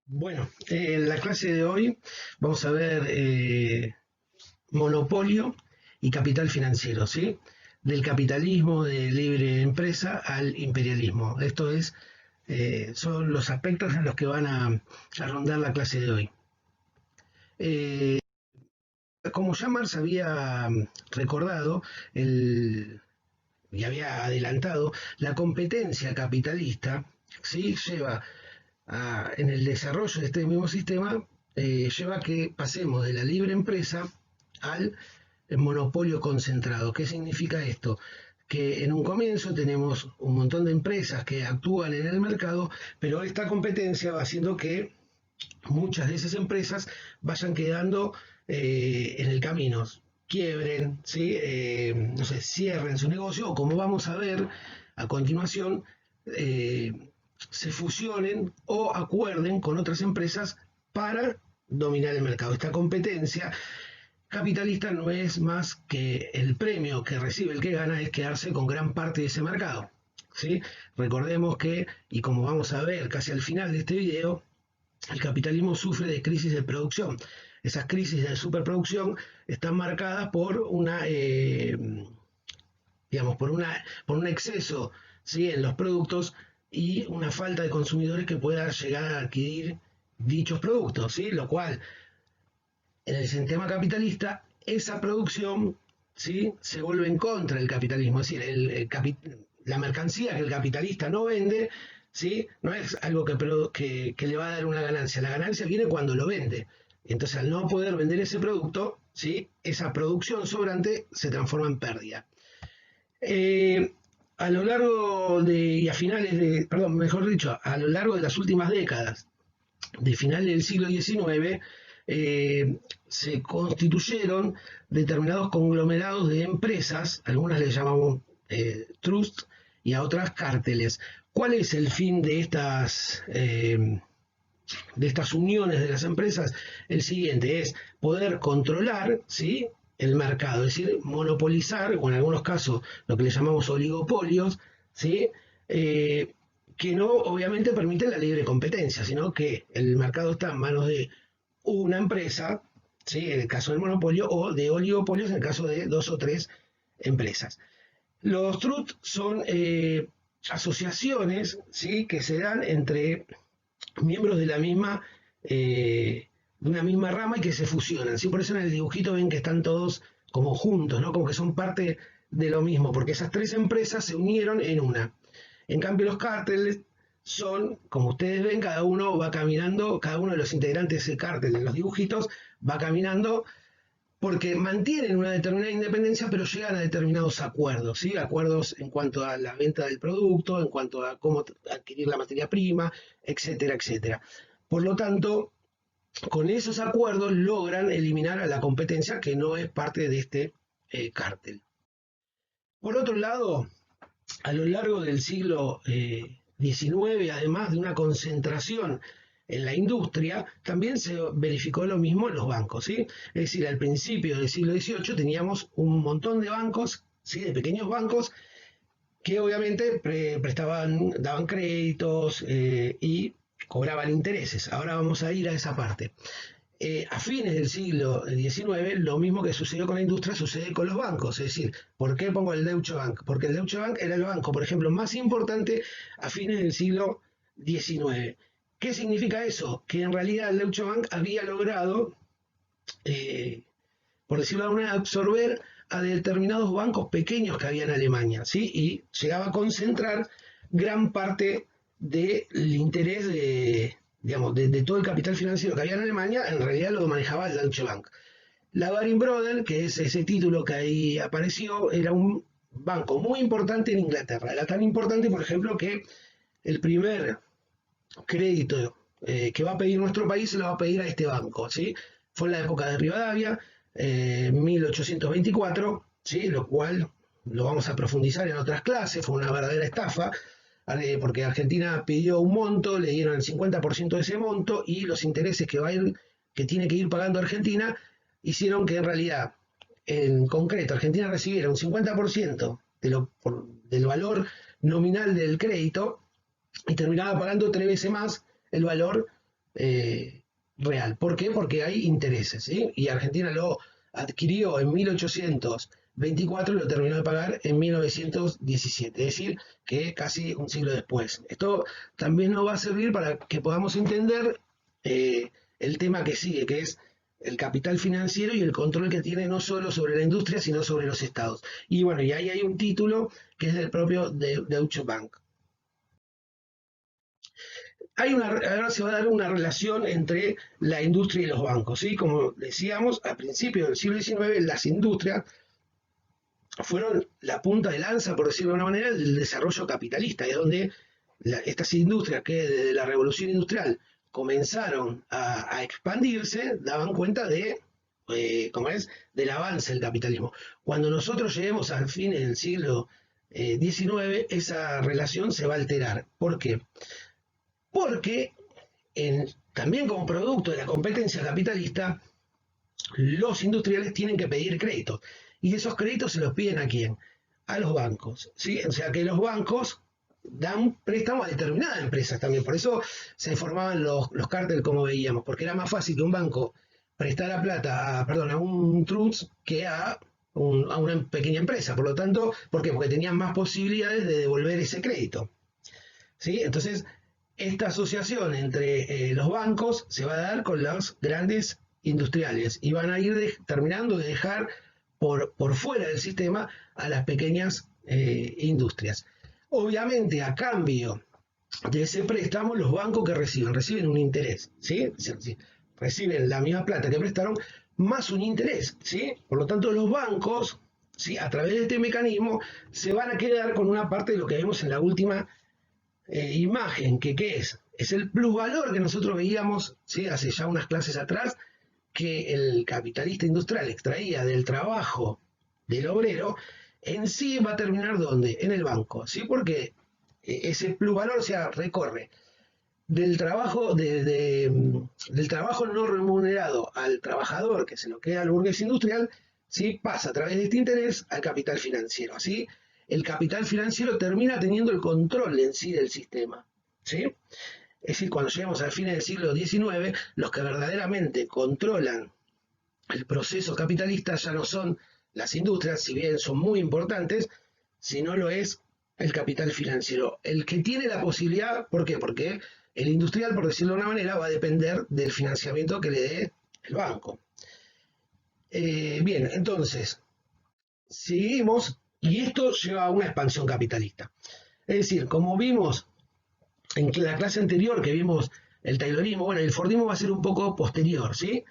Bueno, en la clase de hoy vamos a ver monopolio y capital financiero, ¿sí? Del capitalismo de libre empresa al imperialismo. Son los aspectos en los que van a rondar la clase de hoy. Eh, Como ya Marx había recordado y había adelantado, la competencia capitalista, ¿sí? En el desarrollo de este mismo sistema, lleva a que pasemos de la libre empresa al monopolio concentrado. ¿Qué significa esto? Que en un comienzo tenemos un montón de empresas que actúan en el mercado, pero esta competencia va haciendo que muchas de esas empresas vayan quedando en el camino, quiebren, ¿sí? No sé, cierren su negocio o como vamos a ver a continuación, eh, se fusionen o acuerden con otras empresas para dominar el mercado. Esta competencia capitalista no es más que el premio que recibe el que gana es quedarse con gran parte de ese mercado. ¿Sí? Recordemos que, y como vamos a ver casi al final de este video, el capitalismo sufre de crisis de producción. Esas crisis de superproducción están marcadas por digamos, por un exceso, ¿sí? En los productos y una falta de consumidores que puedan llegar a adquirir dichos productos, ¿sí? Lo cual, en el sistema capitalista, esa producción, ¿sí? Se vuelve en contra del capitalismo. Es decir, la mercancía que el capitalista no vende, ¿sí? No es algo que le va a dar una ganancia. La ganancia viene cuando lo vende. Entonces, al no poder vender ese producto, ¿sí? Esa producción sobrante se transforma en pérdida. Eh, a lo largo de, y a finales de, perdón, mejor dicho, a lo largo de las últimas décadas, de finales del siglo XIX, se constituyeron determinados conglomerados de empresas, algunas le llamamos trust y a otras cárteles. ¿Cuál es el fin de estas uniones de las empresas? El siguiente es poder controlar, ¿sí? El mercado, es decir, monopolizar, o en algunos casos lo que le llamamos oligopolios, ¿sí? Eh, que no obviamente permiten la libre competencia, sino que el mercado está en manos de una empresa, ¿sí? En el caso del monopolio, o de oligopolios en el caso de dos o tres empresas. Los trusts son asociaciones, ¿sí? Que se dan entre miembros de una misma rama y que se fusionan. ¿Sí? Por eso en el dibujito ven que están todos como juntos, ¿no? Como que son parte de lo mismo, porque esas tres empresas se unieron en una. En cambio, los cárteles son, como ustedes ven, cada uno va caminando, cada uno de los integrantes de ese cártel, de los dibujitos, va caminando porque mantienen una determinada independencia, pero llegan a determinados acuerdos, ¿sí? Acuerdos en cuanto a la venta del producto, en cuanto a cómo adquirir la materia prima, etcétera, etcétera. Por lo tanto, con esos acuerdos logran eliminar a la competencia que no es parte de este cártel. Por otro lado, a lo largo del siglo XIX, además de una concentración en la industria, también se verificó lo mismo en los bancos, ¿sí? Es decir, al principio del siglo XVIII teníamos un montón de bancos, ¿sí? De pequeños bancos que obviamente daban créditos y cobraban intereses. Ahora vamos a ir a esa parte. A fines del siglo XIX, lo mismo que sucedió con la industria sucede con los bancos. Es decir, ¿por qué pongo el Deutsche Bank? Porque el Deutsche Bank era el banco, por ejemplo, más importante a fines del siglo XIX. ¿Qué significa eso? Que en realidad el Deutsche Bank había logrado, eh, por decirlo de alguna manera, absorber a determinados bancos pequeños que había en Alemania, ¿sí? Y llegaba a concentrar gran parte del interés digamos, de todo el capital financiero que había en Alemania, en realidad lo manejaba el Deutsche Bank. La Baring Brothers, que es ese título que ahí apareció, era un banco muy importante en Inglaterra. Era tan importante, por ejemplo, que el primer crédito que va a pedir nuestro país se lo va a pedir a este banco, ¿sí? Fue en la época de Rivadavia, 1824, ¿sí? Lo cual lo vamos a profundizar en otras clases, fue una verdadera estafa, porque Argentina pidió un monto, le dieron el 50% de ese monto y los intereses que tiene que ir pagando Argentina hicieron que en realidad, en concreto, Argentina recibiera un 50% del valor nominal del crédito y terminaba pagando tres veces más el valor real. ¿Por qué? Porque hay intereses, ¿sí? Y Argentina lo adquirió en 1824 y lo terminó de pagar en 1917, es decir, que casi un siglo después. Esto también nos va a servir para que podamos entender el tema que sigue, que es el capital financiero y el control que tiene no solo sobre la industria, sino sobre los estados. Y bueno, y ahí hay un título que es del propio Deutsche Bank. Ahora se va a dar una relación entre la industria y los bancos, ¿sí? Como decíamos, a principios del siglo XIX las industrias fueron la punta de lanza, por decirlo de alguna manera, del desarrollo capitalista, es donde estas industrias que desde la revolución industrial comenzaron a expandirse, daban cuenta de, ¿cómo es?, del avance del capitalismo. Cuando nosotros lleguemos al fin del siglo XIX, esa relación se va a alterar. ¿Por qué? Porque también como producto de la competencia capitalista, los industriales tienen que pedir créditos. Y esos créditos se los piden ¿a quién? A los bancos. ¿Sí? O sea que los bancos dan préstamos a determinadas empresas también. Por eso se formaban los cárteles como veíamos, porque era más fácil que un banco prestara plata a un trust que a una pequeña empresa. Por lo tanto, ¿por qué? Porque tenían más posibilidades de devolver ese crédito. ¿Sí? Entonces, esta asociación entre los bancos se va a dar con los grandes industriales y van a ir terminando de dejar por fuera del sistema a las pequeñas industrias. Obviamente, a cambio de ese préstamo, los bancos que reciben un interés, ¿sí? Reciben la misma plata que prestaron más un interés, ¿sí? Por lo tanto, los bancos, ¿sí?, a través de este mecanismo, se van a quedar con una parte de lo que vemos en la última imagen, que ¿qué es? Es el plusvalor que nosotros veíamos, ¿sí?, hace ya unas clases atrás, que el capitalista industrial extraía del trabajo del obrero, en sí va a terminar ¿dónde? En el banco, ¿sí? Porque ese plusvalor se recorre del trabajo, del trabajo no remunerado al trabajador, que se lo queda al burgués industrial, ¿sí?, pasa a través de este interés al capital financiero. Así, el capital financiero termina teniendo el control en sí del sistema, ¿sí? Es decir, cuando llegamos al fin del siglo XIX, los que verdaderamente controlan el proceso capitalista ya no son las industrias, si bien son muy importantes, sino lo es el capital financiero. El que tiene la posibilidad, ¿por qué? Porque el industrial, por decirlo de una manera, va a depender del financiamiento que le dé el banco. Bien, entonces, seguimos, y esto lleva a una expansión capitalista. Es decir, como vimos en la clase anterior, que vimos el taylorismo, bueno, el fordismo va a ser un poco posterior, ¿sí?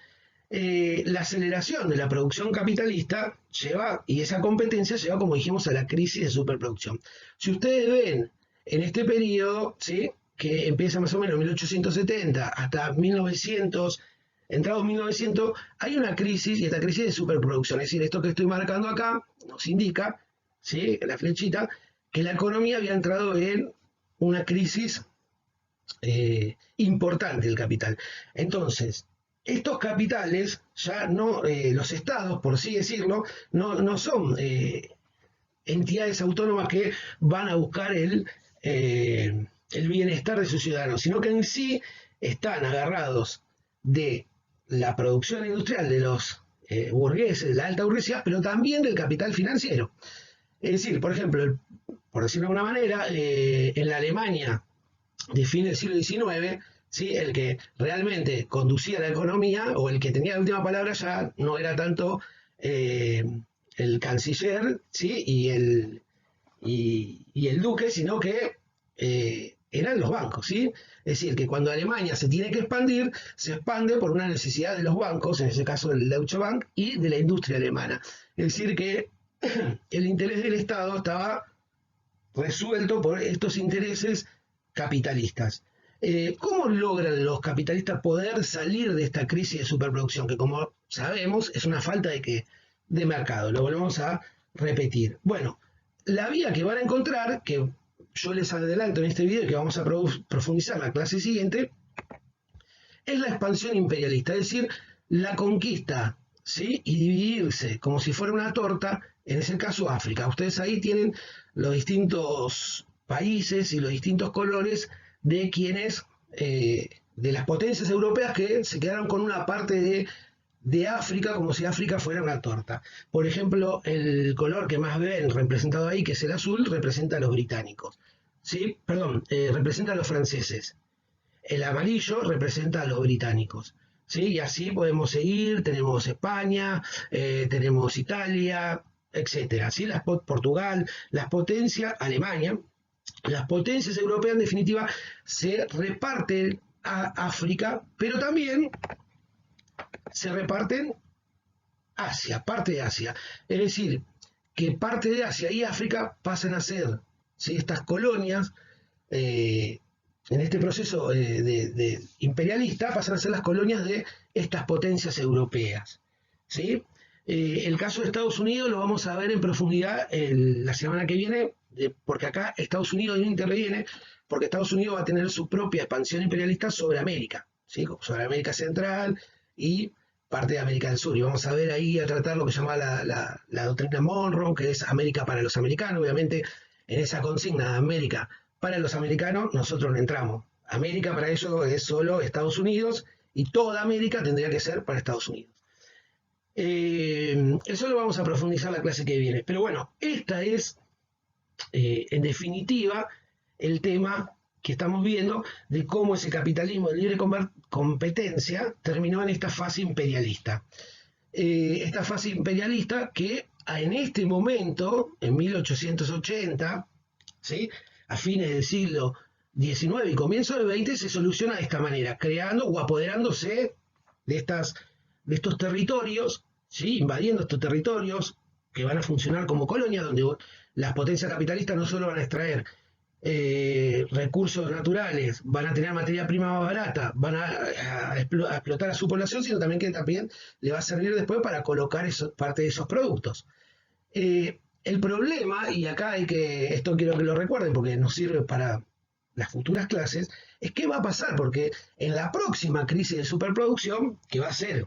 La aceleración de la producción capitalista lleva, y esa competencia lleva, como dijimos, a la crisis de superproducción. Si ustedes ven en este periodo, ¿sí?, que empieza más o menos en 1870 hasta 1900, entrado 1900, hay una crisis, y esta crisis de superproducción, es decir, esto que estoy marcando acá nos indica, ¿sí?, la flechita, que la economía había entrado en una crisis importante del capital. Entonces, estos capitales ya no, los estados, por así decirlo, no son entidades autónomas que van a buscar el bienestar de sus ciudadanos, sino que en sí están agarrados de la producción industrial de los burgueses, de la alta burguesía, pero también del capital financiero. Es decir, por ejemplo, por decirlo de alguna manera, en la Alemania de fin del siglo XIX, ¿sí?, el que realmente conducía la economía o el que tenía la última palabra ya no era tanto el canciller, ¿sí?, y el duque, sino que eran los bancos, ¿sí? Es decir, que cuando Alemania se tiene que expandir, se expande por una necesidad de los bancos, en ese caso del Deutsche Bank, y de la industria alemana. Es decir, que el interés del Estado estaba resuelto por estos intereses capitalistas. ¿Cómo logran los capitalistas poder salir de esta crisis de superproducción? Que como sabemos es una falta de mercado, lo volvemos a repetir. Bueno, la vía que van a encontrar, que yo les adelanto en este video y que vamos a profundizar en la clase siguiente, es la expansión imperialista, es decir, la conquista, ¿sí?, y dividirse como si fuera una torta, en ese caso África. Ustedes ahí tienen los distintos países y los distintos colores de quienes de las potencias europeas que se quedaron con una parte de África, como si África fuera una torta. Por ejemplo, el color que más ven representado ahí, que es el azul, representa a los británicos. ¿Sí? Perdón, representa a los franceses. El amarillo representa a los británicos. ¿Sí? Y así podemos seguir, tenemos España, tenemos Italia, etcétera. ¿Sí? Portugal, las potencias, Alemania, las potencias europeas en definitiva se reparten a África, pero también se reparten Asia, parte de Asia. Es decir, que parte de Asia y África pasan a ser, ¿sí?, estas colonias, en este proceso de imperialista, pasan a ser las colonias de estas potencias europeas. ¿Sí? El caso de Estados Unidos lo vamos a ver en profundidad la semana que viene, porque acá Estados Unidos no interviene, porque Estados Unidos va a tener su propia expansión imperialista sobre América, ¿sí?, sobre América Central y parte de América del Sur. Y vamos a ver ahí a tratar lo que se llama la doctrina Monroe, que es América para los americanos. Obviamente, en esa consigna de América para los americanos, nosotros no entramos. América para eso es solo Estados Unidos y toda América tendría que ser para Estados Unidos. Eso lo vamos a profundizar la clase que viene. Pero bueno, esta es, en definitiva, el tema que estamos viendo de cómo ese capitalismo de libre competencia terminó en esta fase imperialista. Esta fase imperialista que en este momento, en 1880, ¿sí?, a fines del siglo XIX y comienzo del XX, se soluciona de esta manera, creando o apoderándose de estos territorios, ¿sí?, invadiendo estos territorios que van a funcionar como colonias, donde las potencias capitalistas no solo van a extraer recursos naturales, van a tener materia prima más barata, van a explotar a su población, sino también que también le va a servir después para colocar parte de esos productos. El problema, y acá esto quiero que lo recuerden porque nos sirve para las futuras clases, es qué va a pasar, porque en la próxima crisis de superproducción, que va a ser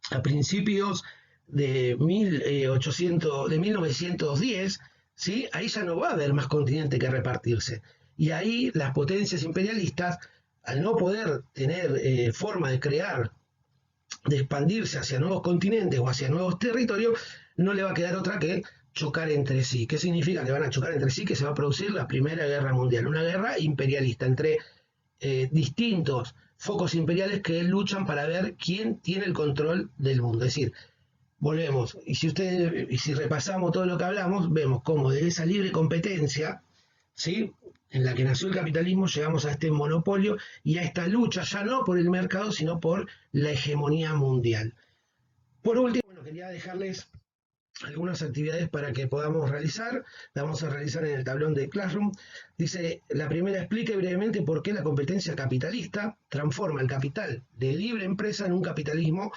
a principios de 1910, ¿sí?, ahí ya no va a haber más continente que repartirse. Y ahí las potencias imperialistas, al no poder tener forma de crear, de expandirse hacia nuevos continentes o hacia nuevos territorios, no le va a quedar otra que chocar entre sí. ¿Qué significa que van a chocar entre sí? Que se va a producir la Primera Guerra Mundial, una guerra imperialista entre distintos focos imperiales que luchan para ver quién tiene el control del mundo. Es decir, volvemos, y si repasamos todo lo que hablamos, vemos cómo de esa libre competencia, ¿sí?, en la que nació el capitalismo, llegamos a este monopolio y a esta lucha, ya no por el mercado, sino por la hegemonía mundial. Por último, bueno, quería dejarles algunas actividades para que podamos realizar. La vamos a realizar en el tablón de Classroom. Dice, la primera, explique brevemente por qué la competencia capitalista transforma el capital de libre empresa en un capitalismo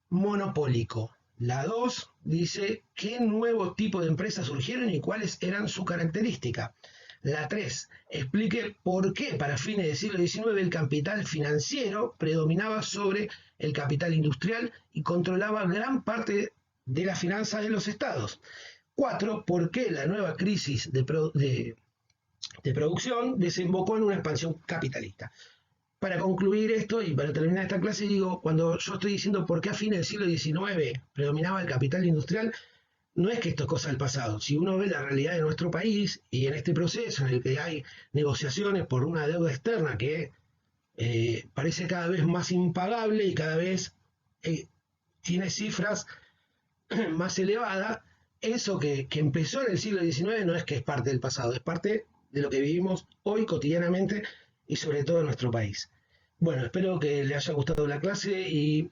monopólico. La 2 dice, ¿qué nuevo tipo de empresas surgieron y cuáles eran sus características? La 3, explique por qué para fines del siglo XIX el capital financiero predominaba sobre el capital industrial y controlaba gran parte de la finanza de los estados. 4, por qué la nueva crisis de producción desembocó en una expansión capitalista. Para concluir esto y para terminar esta clase, digo, cuando yo estoy diciendo por qué a fines del siglo XIX predominaba el capital industrial, no es que esto es cosa del pasado. Si uno ve la realidad de nuestro país y en este proceso en el que hay negociaciones por una deuda externa que parece cada vez más impagable y cada vez tiene cifras más elevadas, eso que empezó en el siglo XIX no es que es parte del pasado, es parte de lo que vivimos hoy cotidianamente y sobre todo en nuestro país. Bueno, espero que les haya gustado la clase y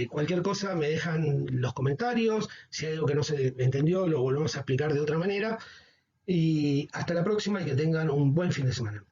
cualquier cosa me dejan los comentarios, si hay algo que no se entendió lo volvemos a explicar de otra manera y hasta la próxima y que tengan un buen fin de semana.